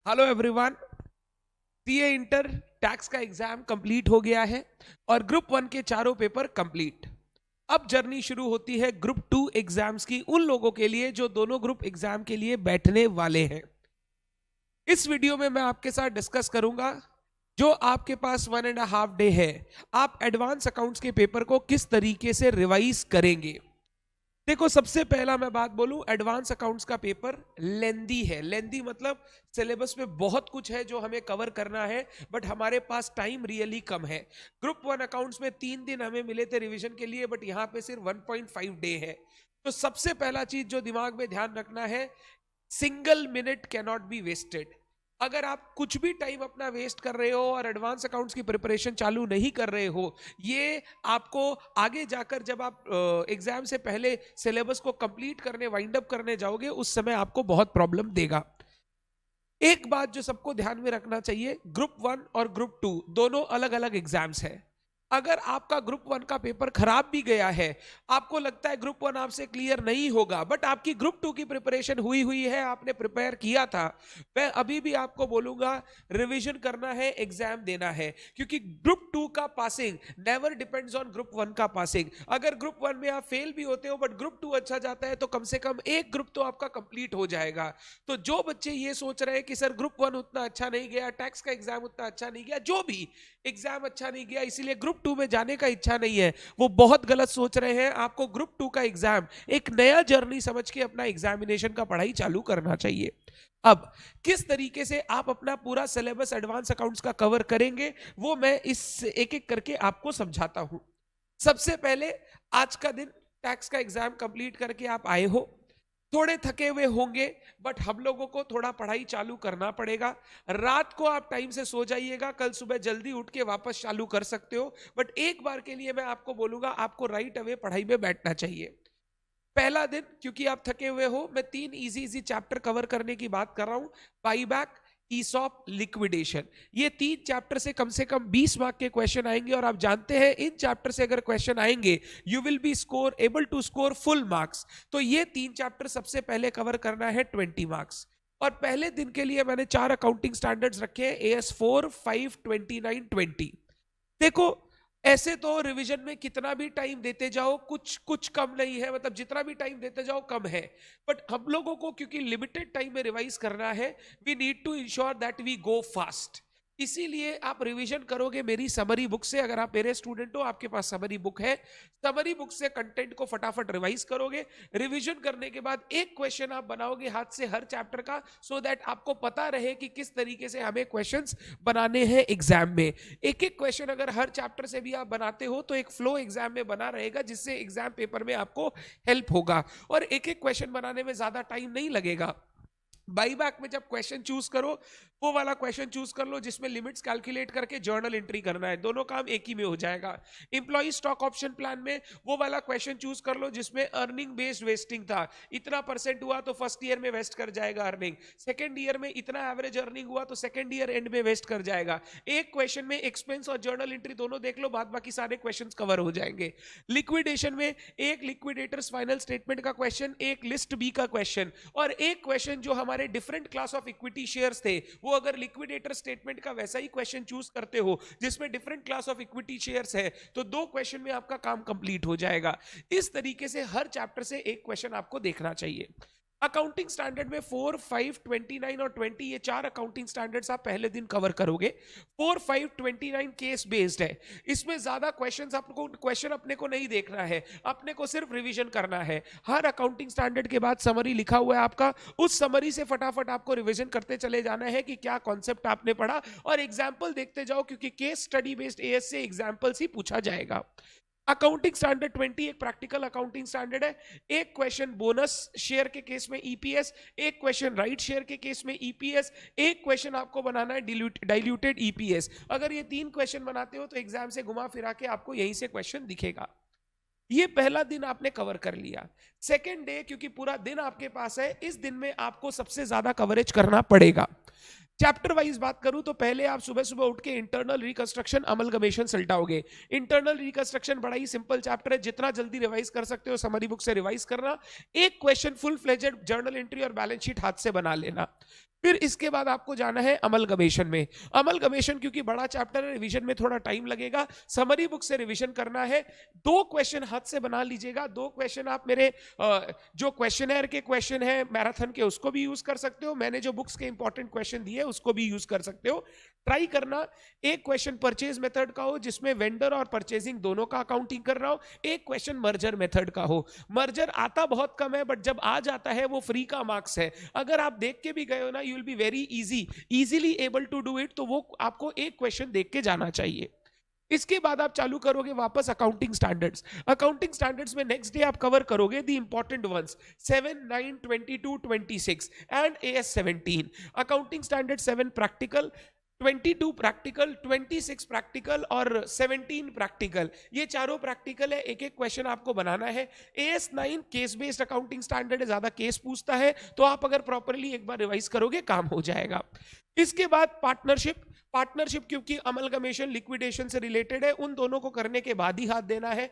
Hello everyone. CA inter tax का exam complete हो गया है और ग्रुप वन के चारों पेपर कंप्लीट। अब जर्नी शुरू होती है ग्रुप टू एग्जाम्स की उन लोगों के लिए जो दोनों ग्रुप एग्जाम के लिए बैठने वाले हैं। इस वीडियो में मैं आपके साथ डिस्कस करूंगा जो आपके पास 1.5 डे है, आप एडवांस अकाउंट्स के पेपर को किस तरीके से रिवाइज करेंगे। देखो, सबसे पहला मैं बात बोलूं, एडवांस अकाउंट्स का पेपर लेंदी है। लेंदी मतलब सिलेबस में बहुत कुछ है जो हमें कवर करना है, बट हमारे पास टाइम रियली कम है। ग्रुप वन अकाउंट्स में 3 दिन हमें मिले थे रिवीजन के लिए, बट यहां पे सिर्फ 1.5 डे है। तो सबसे पहला चीज जो दिमाग में ध्यान रखना है, single minute cannot be wasted. अगर आप कुछ भी टाइम अपना वेस्ट कर रहे हो और एडवांस अकाउंट्स की प्रिपरेशन चालू नहीं कर रहे हो, ये आपको आगे जाकर जब आप एग्जाम से पहले सिलेबस को कंप्लीट करने, वाइंड अप करने जाओगे, उस समय आपको बहुत प्रॉब्लम देगा। एक बात जो सबको ध्यान में रखना चाहिए, ग्रुप वन और ग्रुप टू दोनों अलग अलग एग्जाम्स है। अगर आपका ग्रुप वन का पेपर खराब भी गया है, आपको लगता है ग्रुप वन आपसे क्लियर नहीं होगा, बट आपकी ग्रुप टू की प्रिपरेशन हुई हुई है, आपने प्रिपेयर किया था, मैं अभी भी आपको बोलूंगा रिवीजन करना है, एग्जाम देना है। क्योंकि ग्रुप टू का passing never depends on group one का पासिंग। अगर ग्रुप वन में आप फेल भी होते हो बट ग्रुप टू अच्छा जाता है, तो कम से कम एक ग्रुप तो आपका कंप्लीट हो जाएगा। तो जो बच्चे ये सोच रहे हैं कि सर ग्रुप वन उतना अच्छा नहीं गया, टैक्स का एग्जाम उतना अच्छा नहीं गया, जो भी एग्जाम अच्छा नहीं गया इसीलिए ग्रुप टू में जाने का इच्छा नहीं है, वो बहुत गलत सोच रहे हैं। आपको ग्रुप टू का एग्जाम एक नया जर्नी समझ के अपना एग्जामिनेशन का पढ़ाई चालू करना चाहिए। अब किस तरीके से आप अपना पूरा सिलेबस एडवांस अकाउंट्स का कवर करेंगे, वो मैं इस एक एक करके आपको समझाता हूं। सबसे पहले, आज का दिन टैक्स का एग्जाम कंप्लीट करके आप आए हो, थोड़े थके हुए होंगे, बट हम लोगों को थोड़ा पढ़ाई चालू करना पड़ेगा। रात को आप टाइम से सो जाइएगा, कल सुबह जल्दी उठ के वापस चालू कर सकते हो, बट एक बार के लिए मैं आपको बोलूंगा, आपको राइट अवे पढ़ाई में बैठना चाहिए। पहला दिन, क्योंकि आप थके हुए हो, मैं 3 इजी इजी चैप्टर कवर करने की बात कर रहा हूं। बाईबैक, ईसॉप, लिक्विडेशन, ये 3 चैप्टर से कम 20 मार्क के क्वेश्चन आएंगे। और आप जानते हैं इन चैप्टर से अगर क्वेश्चन आएंगे, you will be able to score full marks. तो ये 3 चैप्टर सबसे पहले कवर करना है, 20 मार्क्स। और पहले दिन के लिए मैंने 4 अकाउंटिंग स्टैंडर्ड्स रखे हैं, AS4, 5, 29, 20। देखो, ऐसे तो रिवीजन में कितना भी टाइम देते जाओ, कुछ कुछ कम नहीं है, मतलब जितना भी टाइम देते जाओ कम है। बट हम लोगों को क्योंकि लिमिटेड टाइम में रिवाइज करना है, we need to ensure that we go fast. इसीलिए आप रिवीजन करोगे मेरी समरी बुक से। अगर आप मेरे स्टूडेंट हो, आपके पास समरी बुक है, समरी बुक से कंटेंट को फटाफट रिवाइज करोगे। रिवीजन करने के बाद एक क्वेश्चन आप बनाओगे हाथ से हर चैप्टर का, सो दैट आपको पता रहे कि किस तरीके से हमें क्वेश्चंस बनाने हैं एग्जाम में। एक एक क्वेश्चन अगर हर चैप्टर से भी आप बनाते हो, तो एक फ्लो एग्जाम में बना रहेगा, जिससे एग्जाम पेपर में आपको हेल्प होगा। और एक एक क्वेश्चन बनाने में ज्यादा टाइम नहीं लगेगा। बाईबैक में जब क्वेश्चन चूज करो, वो वाला क्वेश्चन चूज कर लो जिसमें लिमिट्स कैलकुलेट करके जर्नल एंट्री करना है, दोनों काम एक ही में हो जाएगा। इंप्लॉय स्टॉक ऑप्शन प्लान में वो वाला क्वेश्चन चूज कर लो जिसमें अर्निंग बेस्ड वेस्टिंग था, इतना परसेंट हुआ तो फर्स्ट ईयर में वेस्ट कर जाएगा अर्निंग, सेकेंड ईयर में इतना एवरेज अर्निंग हुआ तो सेकेंड ईयर एंड में वेस्ट कर जाएगा। एक क्वेश्चन में एक्सपेंस और जर्नल एंट्री दोनों देख लो, बाद बाकी सारे क्वेश्चन कवर हो जाएंगे। लिक्विडेशन में एक लिक्विडेटर्स फाइनल स्टेटमेंट का क्वेश्चन, एक लिस्ट बी का क्वेश्चन, और एक क्वेश्चन जो हमारे different class of equity shares थे, वो अगर लिक्विडेटर स्टेटमेंट का वैसा ही क्वेश्चन चूज करते हो जिसमें different class of equity shares है, तो 2 क्वेश्चन में आपका काम कंप्लीट हो जाएगा। इस तरीके से हर चैप्टर से एक क्वेश्चन आपको देखना चाहिए। अकाउंटिंग स्टैंडर्ड में 4, 5, 29 और 20, ये 4 अकाउंटिंग स्टैंडर्ड्स आप पहले दिन कवर करोगे। 4, 5, 29 केस बेस्ड है, इसमें ज्यादा क्वेश्चंस आपको क्वेश्चन अपने को नहीं देखना है, अपने को सिर्फ रिवीजन करना है। हर अकाउंटिंग स्टैंडर्ड के बाद समरी लिखा हुआ है आपका, उस समरी से फटाफट आपको रिवीजन करते चले जाना है कि क्या कॉन्सेप्ट आपने पढ़ा, और एग्जाम्पल देखते जाओ, क्योंकि केस स्टडी बेस्ड एएस से एग्जाम्पल्स ही पूछा जाएगा। अकाउंटिंग स्टैंडर्ड 20 एक प्रैक्टिकल अकाउंटिंग स्टैंडर्ड है। एक क्वेश्चन बोनस शेयर के केस में ईपीएस, एक क्वेश्चन राइट शेयर के केस में ईपीएस, एक क्वेश्चन आपको बनाना है डाइल्यूटेड ईपीएस। अगर ये 3 क्वेश्चन बनाते हो तो एग्जाम से घुमा फिरा के आपको यहीं से क्वेश्चन दिखेगा। ये पहला दिन आपने कवर कर लिया। सेकेंड डे, क्योंकि पूरा दिन आपके पास है, इस दिन में आपको सबसे ज्यादा कवरेज करना पड़ेगा। चैप्टर वाइज बात करूं तो पहले आप सुबह सुबह उठ के इंटरनल रिकंस्ट्रक्शन अमलगमेशन सल्टाओगे। इंटरनल रिकंस्ट्रक्शन बड़ा ही सिंपल चैप्टर है, जितना जल्दी रिवाइज कर सकते हो समरी बुक से रिवाइज करना। एक question full fledged journal entry और बैलेंस शीट हाथ से बना लेना। फिर इसके बाद आपको जाना है अमलगमेशन में। अमलगमेशन क्योंकि बड़ा चैप्टर है, रिवीजन में थोड़ा टाइम लगेगा, समरी बुक से रिवीजन करना है। 2 क्वेश्चन हाथ से बना लीजिएगा। 2 क्वेश्चन आप मेरे जो क्वेश्चनर के क्वेश्चन है मैराथन के, उसको भी यूज कर सकते हो। मैंने जो बुक्स के इंपॉर्टेंट क्वेश्चन दिए उसको भी यूज कर सकते हो। ट्राई करना एक क्वेश्चन परचेज मेथड का हो जिसमें वेंडर और परचेजिंग दोनों का अकाउंटिंग कर रहा हो, एक क्वेश्चन मर्जर मेथड का हो। मर्जर आता बहुत कम है, बट जब आ जाता है वो फ्री का मार्क्स है। अगर आप देख के भी गए हो ना, you will be very easily able to do it, तो वो आपको एक क्वेश्चन देख के जाना चाहिए। इसके बाद आप चालू करोगे वापस अकाउंटिंग स्टैंडर्ड्स। अकाउंटिंग स्टैंडर्ड्स में नेक्स्ट डे आप कवर करोगे the important ones 7, 9, 22, 26 and AS 17। Accounting standard 7 practical, 22 practical, 26 practical और 17 प्रैक्टिकल। ये चारों प्रैक्टिकल है, एक एक क्वेश्चन आपको बनाना है। AS 9 case based accounting standard है, ज्यादा केस पूछता है, तो आप अगर प्रॉपरली एक बार रिवाइज करोगे काम हो जाएगा। इसके बाद पार्टनरशिप क्योंकि अमलगमेशन लिक्विडेशन से रिलेटेड है, उन दोनों को करने के बाद ही हाथ देना है।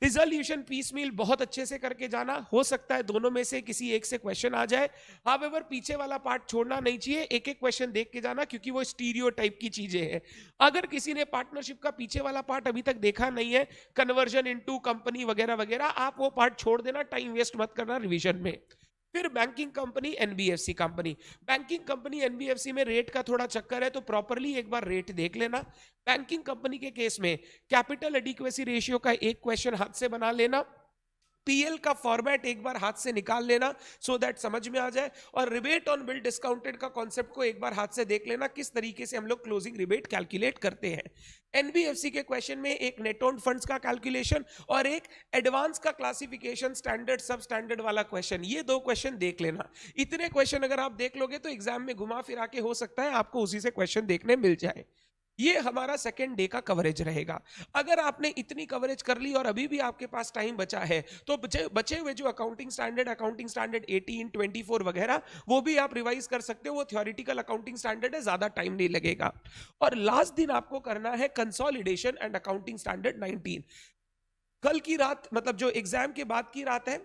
रिजोल्यूशन पीसमील बहुत अच्छे से करके जाना, हो सकता है दोनों में से किसी एक से क्वेश्चन आ जाए। हाउएवर पीछे वाला पार्ट छोड़ना नहीं चाहिए, एक एक क्वेश्चन देख के जाना क्योंकि वो स्टीरियोटाइप की चीजें हैं। अगर किसी ने पार्टनरशिप का पीछे वाला पार्ट अभी तक देखा नहीं है, कन्वर्जन इनटू कंपनी वगैरह वगैरह, आप वो पार्ट छोड़ देना, टाइम वेस्ट मत करना रिवीजन में। फिर banking company NBFC company. Banking company NBFC में रेट का थोड़ा चक्कर है, तो प्रॉपरली एक बार रेट देख लेना। बैंकिंग कंपनी के केस में कैपिटल एडिक्वेसी रेशियो का एक क्वेश्चन हाथ से बना लेना। पीएल का फॉर्मेट एक बार हाथ से निकाल लेना सो दैट समझ में आ जाए, और रिबेट ऑन बिल डिस्काउंटेड का कॉन्सेप्ट को एक बार हाथ से देख लेना, किस तरीके से हम लोग क्लोजिंग रिबेट कैलकुलेट करते हैं। एनबीएफसी के क्वेश्चन में एक नेट ओन फंड्स का कैलकुलेशन और एक एडवांस का क्लासिफिकेशन स्टैंडर्ड सब स्टैंडर्ड वाला क्वेश्चन, ये 2 क्वेश्चन देख लेना। इतने क्वेश्चन अगर आप देख लोगे तो एग्जाम में घुमा फिरा के हो सकता है आपको उसी से क्वेश्चन देखने मिल जाए। ये हमारा सेकेंड डे का कवरेज रहेगा। अगर आपने इतनी कवरेज कर ली और अभी भी आपके पास टाइम बचा है, तो बचे हुए जो अकाउंटिंग स्टैंडर्ड 18, 24 वगैरह, वो भी आप रिवाइज कर सकते हो। वो थ्योरेटिकल अकाउंटिंग स्टैंडर्ड है, ज्यादा टाइम नहीं लगेगा। और लास्ट दिन आपको करना है कंसोलिडेशन एंड अकाउंटिंग स्टैंडर्ड 19। कल की रात, मतलब जो एग्जाम के बाद की रात है,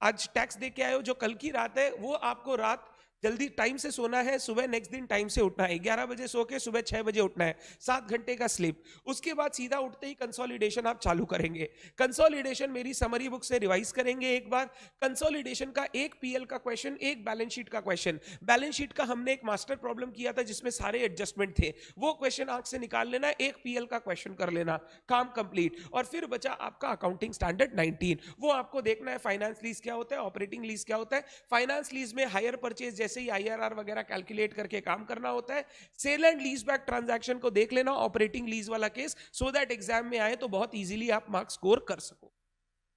आज टैक्स दे के आए हो, जो कल की रात है वो आपको रात जल्दी टाइम से सोना है, सुबह नेक्स्ट दिन टाइम से उठना है। 11 बजे सो के सुबह 6 बजे उठना है, 7 घंटे का स्लीप। उसके बाद सीधा उठते ही कंसोलिडेशन आप चालू करेंगे। कंसोलिडेशन मेरी समरी बुक से रिवाइज करेंगे एक बार। कंसोलिडेशन का एक पीएल का क्वेश्चन, एक बैलेंस शीट का क्वेश्चन। बैलेंस शीट का हमने एक मास्टर प्रॉब्लम किया था जिसमें सारे एडजस्टमेंट थे, वो क्वेश्चन आंख से निकाल लेना, एक पीएल का क्वेश्चन कर लेना, काम कंप्लीट। और फिर बचा आपका अकाउंटिंग स्टैंडर्ड 19, वो आपको देखना है फाइनेंस लीज क्या होता है, ऑपरेटिंग लीज क्या होता है। फाइनेंस लीज में हायर परचेज जैसे ही IRR वगैरह कैलकुलेट करके काम करना होता है। Sale and lease back transaction को देख लेना, ऑपरेटिंग लीज वाला केस, सो दैट एग्जाम में आए तो बहुत इजीली आप मार्क्स स्कोर कर सको।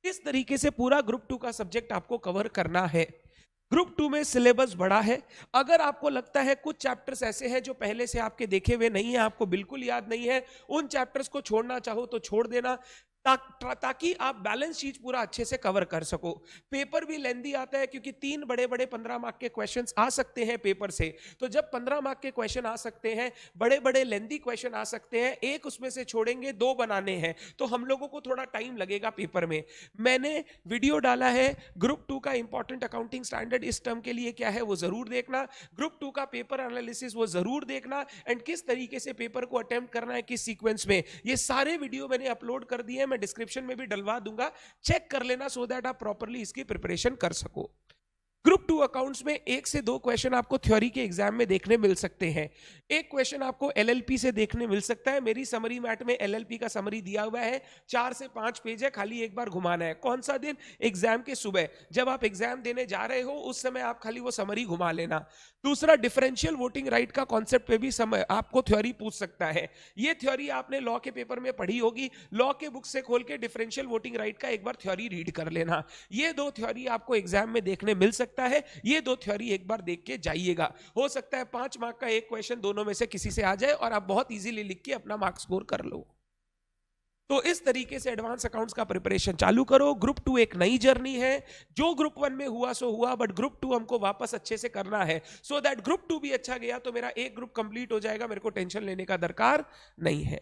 इस तरीके से पूरा ग्रुप 2 का सब्जेक्ट आपको कवर करना है। ग्रुप 2 में सिलेबस बड़ा है। अगर आपको लगता है कुछ चैप्टर्स ऐसे हैं जो पहले से आपके देखे हुए नहीं है, आपको बिल्कुल याद नहीं है, उन चैप्टर्स को छोड़ना चाहो तो छोड़ देना, ताकि आप बैलेंस शीट पूरा अच्छे से कवर कर सको। पेपर भी लेंदी आता है क्योंकि 3 बड़े बड़े 15 मार्क के क्वेश्चंस आ सकते हैं पेपर से। तो जब 15 मार्क के क्वेश्चन आ सकते हैं, बड़े बड़े लेंदी क्वेश्चन आ सकते हैं, एक उसमें से छोड़ेंगे, 2 बनाने हैं, तो हम लोगों को थोड़ा टाइम लगेगा पेपर में। मैंने वीडियो डाला है ग्रुप 2 का इंपॉर्टेंट अकाउंटिंग स्टैंडर्ड इस टर्म के लिए क्या है वो जरूर देखना। ग्रुप 2 का पेपर एनालिसिस वो जरूर देखना, एंड किस तरीके से पेपर को अटेम्प्ट करना है, किस सीक्वेंस में, ये सारे वीडियो मैंने अपलोड कर दिए हैं, मैं डिस्क्रिप्शन में भी डलवा दूंगा, चेक कर लेना सो दैट आप प्रॉपर्ली इसकी प्रिपरेशन कर सको। ग्रुप 2 अकाउंट्स में 1 से 2 क्वेश्चन आपको थ्योरी के एग्जाम में देखने मिल सकते हैं। एक क्वेश्चन आपको एलएलपी से देखने मिल सकता है। मेरी समरी मैट में एलएलपी का समरी दिया हुआ है, 4 से 5 पेज है, खाली एक बार घुमाना है। कौन सा दिन? एग्जाम के सुबह, जब आप एग्जाम देने जा रहे हो उस समय आप खाली वो समरी घुमा लेना। दूसरा, डिफरेंशियल वोटिंग राइट का कॉन्सेप्ट पे भी समय आपको थ्योरी पूछ सकता है। ये थ्योरी आपने लॉ के पेपर में पढ़ी होगी, लॉ के बुक से खोल के डिफरेंशियल वोटिंग राइट का एक बार थ्योरी रीड कर लेना। ये 2 थ्योरी आपको एग्जाम में देखने मिल सकता है, ये 2 थ्योरी एक बार देख के जाइएगा। हो सकता है 5 मार्क का एक क्वेश्चन दोनों में से किसी से आ जाए और आप बहुत इजीली लिख के अपना मार्क्स स्कोर कर लो। तो इस तरीके से एडवांस अकाउंट्स का प्रिपरेशन चालू करो। ग्रुप 2 एक नई जर्नी है, जो ग्रुप 1 में हुआ सो हुआ, बट ग्रुप 2 हमको वापस अच्छे से करना है, सो दैट ग्रुप 2 भी अच्छा गया तो मेरा एक ग्रुप कंप्लीट हो जाएगा, मेरे को टेंशन लेने का दरकार नहीं है।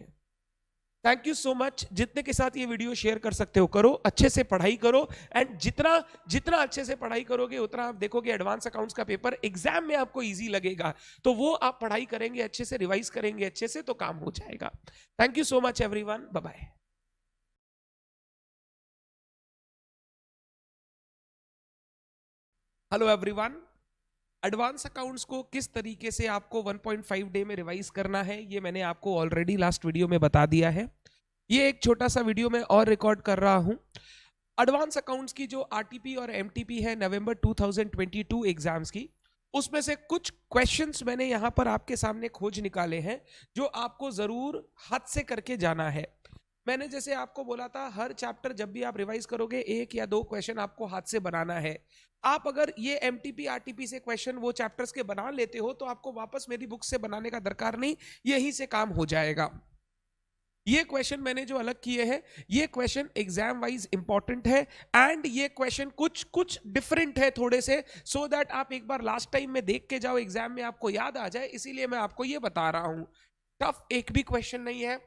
Thank you so much. जितने के साथ ये वीडियो शेयर कर सकते हो करो, अच्छे से पढ़ाई करो, एंड जितना जितना अच्छे से पढ़ाई करोगे उतना आप देखोगे एडवांस अकाउंट्स का पेपर एग्जाम में आपको इजी लगेगा। तो वो आप पढ़ाई करेंगे अच्छे से, रिवाइज करेंगे अच्छे से, तो काम हो जाएगा। Thank you so much everyone, bye bye. Hello everyone, advance accounts को किस तरीके से आपको 1.5 डे में रिवाइज करना है ये मैंने आपको ऑलरेडी लास्ट वीडियो में बता दिया है। ये एक छोटा सा वीडियो मैं और रिकॉर्ड कर रहा हूं। एडवांस अकाउंट्स की जो आरटीपी और एमटीपी है नवंबर 2022 एग्जाम्स की, उसमें से कुछ क्वेश्चंस मैंने यहां पर आपके सामने खोज निकाले हैं जो आपको जरूर हाथ से करके जाना है। मैंने जैसे आपको बोला था, हर चैप्टर जब भी आप रिवाइज करोगे 1 या 2 क्वेश्चन आपको हाथ से बनाना है। आप अगर ये एमटीपी आरटीपी से क्वेश्चन वो चैप्टर्स के बना लेते हो तो आपको वापस मेरी बुक से बनाने का दरकार नहीं, यहीं से काम हो जाएगा। ये क्वेश्चन मैंने जो अलग किए हैं, ये क्वेश्चन एग्जाम वाइज इंपॉर्टेंट है, एंड ये क्वेश्चन कुछ कुछ डिफरेंट है थोड़े से, सो दैट आप एक बार लास्ट टाइम में देख के जाओ, एग्जाम में आपको याद आ जाए, इसीलिए मैं आपको ये बता रहा हूं। टफ एक भी क्वेश्चन नहीं है,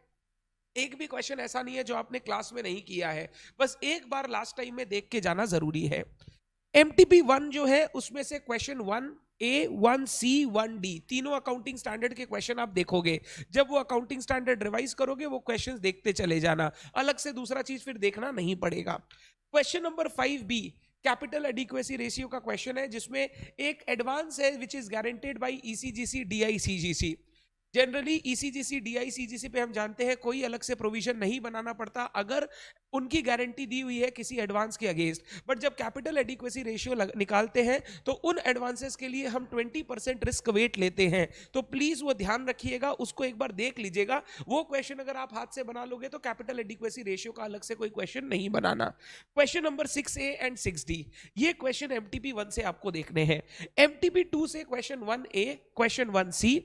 एक भी क्वेश्चन ऐसा नहीं है जो आपने क्लास में नहीं किया है, बस एक बार लास्ट टाइम में देख के जाना जरूरी है। एमटीपी 1 जो है उसमें से क्वेश्चन 1A 1C 1D तीनों अकाउंटिंग स्टैंडर्ड के क्वेश्चन आप देखोगे। जब वो अकाउंटिंग स्टैंडर्ड रिवाइज करोगे वो क्वेश्चंस देखते चले जाना, अलग से दूसरा चीज फिर देखना नहीं पड़ेगा। Question number 5B capital adequacy ratio का क्वेश्चन है, जिसमें एक एडवांस है which is guaranteed bye ECGC DICGC. Generally ECGC DICGC पे हम जानते हैं कोई अलग से प्रोविजन नहीं बनाना पड़ता अगर उनकी गारंटी दी हुई है किसी एडवांस के अगेंस्ट। बट जब कैपिटल एडिक्वेसी रेशियो निकालते हैं तो उन एडवांसेस के लिए हम 20% रिस्क वेट लेते हैं। तो प्लीज वो ध्यान रखिएगा, उसको एक बार देख लीजिएगा। वो क्वेश्चन अगर आप हाथ से बना लोगे तो कैपिटल एडिक्वेसी रेशियो का अलग से कोई क्वेश्चन नहीं बनाना। Question number 6A and 6D, ये क्वेश्चन एमटीपी 1 से आपको देखने हैं। एमटीपी 2 से question 1A, question 1C।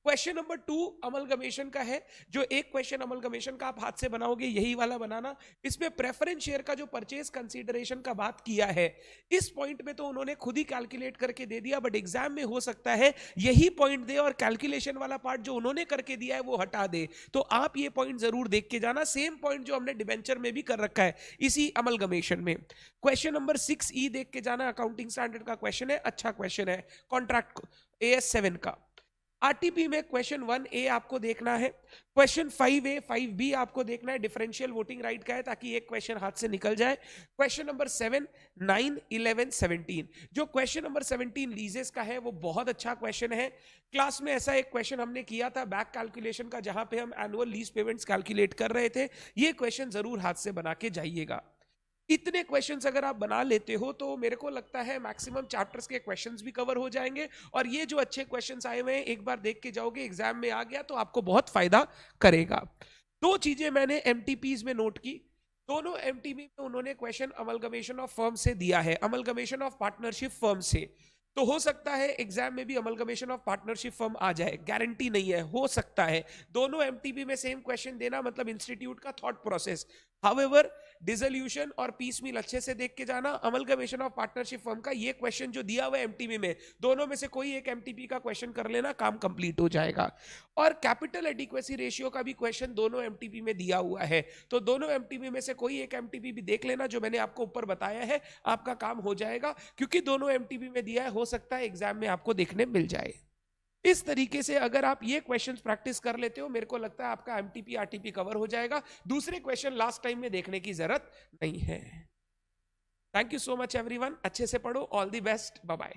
Question number 2 amalgamation का है, जो एक क्वेश्चन अमलगमेशन का आप हाथ से बनाओगे यही वाला बनाना। इसमें प्रेफरेंस शेयर का जो परचेज कंसीडरेशन का बात किया है, इस पॉइंट में तो उन्होंने खुद ही कैलकुलेट करके दे दिया, बट एग्जाम में हो सकता है यही पॉइंट दे और कैलकुलेशन वाला पार्ट जो उन्होंने करके दिया है वो हटा दे। तो आप ये पॉइंट जरूर देख के जाना, सेम पॉइंट जो हमने डिबेंचर में भी कर रखा है इसी अमलगमेशन में। क्वेश्चन नंबर 6E देख के जाना, अकाउंटिंग स्टैंडर्ड का क्वेश्चन है, अच्छा क्वेश्चन है, कॉन्ट्रैक्ट AS 7 का। आरटीपी में क्वेश्चन 1A आपको देखना है, क्वेश्चन 5A 5B आपको देखना है, डिफरेंशियल वोटिंग राइट का है ताकि एक क्वेश्चन हाथ से निकल जाए। क्वेश्चन नंबर 7, 9, 11, 17, जो क्वेश्चन नंबर 17 लीजेस का है वो बहुत अच्छा क्वेश्चन है। क्लास में ऐसा एक क्वेश्चन हमने किया था बैक कैलकुलेशन का, जहां पे हम एनुअल लीज पेमेंट्स कैलकुलेट कर रहे थे। ये क्वेश्चन जरूर हाथ से बना के जाइएगा। इतने क्वेश्चंस अगर आप बना लेते हो तो मेरे को लगता है मैक्सिमम चैप्टर्स के क्वेश्चंस भी कवर हो जाएंगे, और ये जो अच्छे क्वेश्चंस आए हुए हैं एक बार देख के जाओगे, एग्जाम में आ गया तो आपको बहुत फायदा करेगा। 2 चीजें मैंने एमटीपीज में नोट की, दोनों एमटीपी में उन्होंने क्वेश्चन अमलगमेशन ऑफ फर्म से दिया है, अमलगमेशन ऑफ पार्टनरशिप फर्म से। तो हो सकता है एग्जाम में भी अमलगमेशन ऑफ पार्टनरशिप फर्म आ जाए, गारंटी नहीं है, हो सकता है। दोनों एमटीपी में सेम क्वेश्चन देना मतलब इंस्टीट्यूट का थॉट प्रोसेस। हाउएवर डिसोल्यूशन और पीस मील अच्छे से देख के जाना। अमलगमेशन ऑफ पार्टनरशिप फर्म का ये क्वेश्चन जो दिया हुआ है एमटीपी में, दोनों में से कोई एक एमटीपी का क्वेश्चन कर लेना, काम कंप्लीट हो जाएगा। और कैपिटल एडिक्वेसी रेशियो का भी क्वेश्चन दोनों एमटीपी में दिया हुआ है, तो दोनों एमटीपी में से कोई एक एमटीपी भी देख लेना जो मैंने आपको ऊपर बताया है, आपका काम हो जाएगा, क्योंकि दोनों एमटीपी में दिया है, हो सकता है एग्जाम में आपको देखने मिल जाए। इस तरीके से अगर आप ये क्वेश्चंस प्रैक्टिस कर लेते हो, मेरे को लगता है आपका एमटीपी आरटीपी कवर हो जाएगा, दूसरे क्वेश्चन लास्ट टाइम में देखने की जरूरत नहीं है। Thank you so much everyone, अच्छे से पढ़ो, all the best, bye bye.